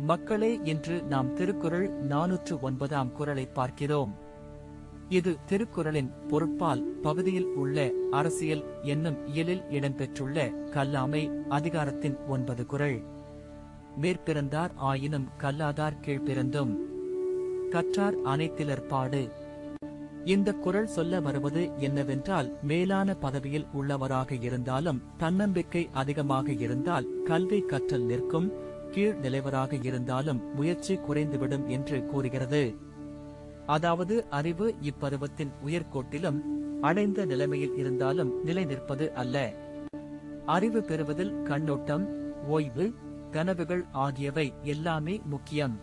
மக்களே, இன்று நாம் திருக்குறள் 409ஆம் குறளை பார்க்கிறோம். இது திருக்குறளின் பொருட்பால் பகுதியில் உள்ள அரசியல் என்னும் இயலில் இடம்பெற்றுள்ள கல்லாமை அதிகாரத்தின் 9 குறள். மேற்பிறந்தார் ஆயினும் கல்லாதார் கீழ்பிறந்தும் கற்றார் அனைத்திலர்பாடு. இந்த குறள் சொல்ல வருவது என்னவென்றால், மேலான பதவியில் உள்ளவராக இருந்தாலும் தன்னம்பிக்கை அதிகமாக இருந்தால் கல்வி கற்றல் நிற்கும், கீழ் நிலைவராக இருந்தாலும் முயற்சி குறைந்துவிடும் என்று கூறுகிறது. அதாவது அறிவு இப்பருவத்தின் உயர்கோட்டிலும் அடைந்த நிலைமையில் இருந்தாலும் நிலை நிற்பது அல்ல. அறிவு பெறுவதில் கண்ணோட்டம், ஓய்வு, கனவுகள் ஆகியவை எல்லாமே முக்கியம்.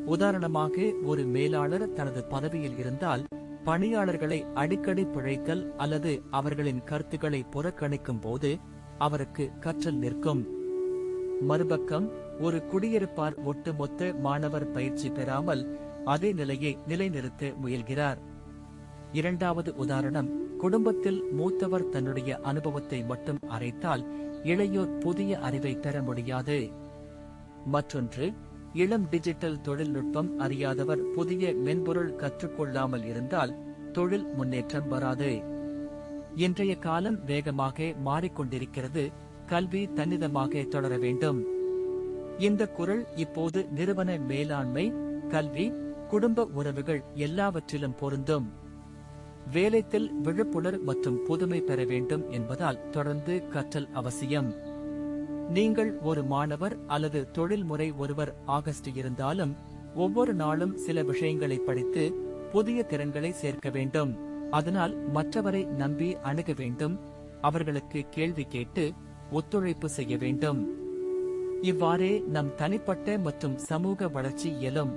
உதாரணமாக, ஒரு மேலாளர் தனது பதவியில் இருந்தால் பணியாளர்களை அடிக்கடி பிழைத்தல் அல்லது அவர்களின் கருத்துக்களை புறக்கணிக்கும் போது அவருக்கு கற்றல் நிற்கும். மறுபக்கம், ஒரு குடியிருப்பார் ஒட்டுமொத்த மாணவர் பயிற்சி பெறாமல் அதே நிலையை நிலைநிறுத்த முயல்கிறார். இரண்டாவது உதாரணம், குடும்பத்தில் மூத்தவர் தன்னுடைய அனுபவத்தை மட்டும் அரைத்தால் இளையோர் புதிய அறிவை பெற முடியாது. மற்றொன்று, இளம் டிஜிட்டல் தொழில்நுட்பம் அறியாதவர் புதிய மென்பொருள் கற்றுக்கொள்ளாமல் இருந்தால் தொழில் முன்னேற்றம் வராது. இன்றைய காலம் வேகமாக மாறிக்கொண்டிருக்கிறது. கல்வி தன்னிதமாக தொடர வேண்டும். இந்த குறள் இப்போது நிறுவன மேலாண்மை, கல்வி, குடும்ப உறவுகள் எல்லாவற்றிலும் பொருந்தும். வேலைத்தில் விழிப்புணர் மற்றும் புதுமை பெற வேண்டும் என்பதால் தொடர்ந்து கற்றல் அவசியம். நீங்கள் ஒரு மாணவர் அல்லது தொழில்முறை ஒருவர் ஆகஸ்ட் இருந்தாலும் ஒவ்வொரு நாளும் சில விஷயங்களை படித்து புதிய திறன்களை சேர்க்க வேண்டும். அதனால் மற்றவரை நம்பி அணுக வேண்டும். அவர்களுக்கு கேள்வி கேட்டு ஒத்துழைப்பு செய்ய வேண்டும். இவ்வாறே நம் தனிப்பட்ட மற்றும் சமூக வளர்ச்சி இயலும்.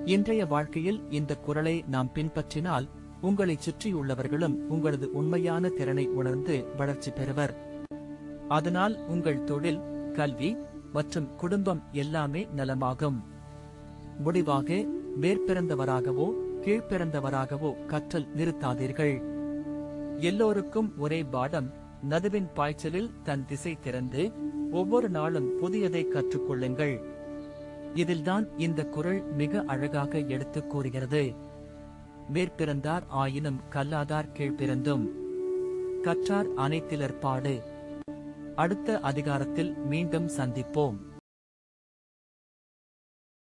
இன்றைய வாழ்க்கையில் இந்த குறளை நாம் பின்பற்றினால் உங்களை சுற்றியுள்ளவர்களும் உங்களது உண்மையான திறனை உணர்ந்து வளர்ச்சி பெறுவர். அதனால் உங்கள் தொழில், கல்வி மற்றும் குடும்பம் எல்லாமே நலமாகும். முடிவாக, மேற்பிறந்தவராகவோ கீழ்பிறந்தவராகவோ கற்றல் நிறுத்தாதீர்கள். எல்லோருக்கும் ஒரே பாடம். நதுவின் பாய்ச்சலில் தன் திசை திறந்து ஒவ்வொரு நாளும் புதியதை கற்றுக்கொள்ளுங்கள். இதில்தான் இந்த குறள் மிக அழகாக எடுத்துக் கூறுகிறது. மேற்பிறந்தார் ஆயினும் கல்லாதார் கீழ்பிறந்தும் கற்றார் அனைத்திலர்பாடு. அடுத்த அதிகாரத்தில் மீண்டும் சந்திப்போம்.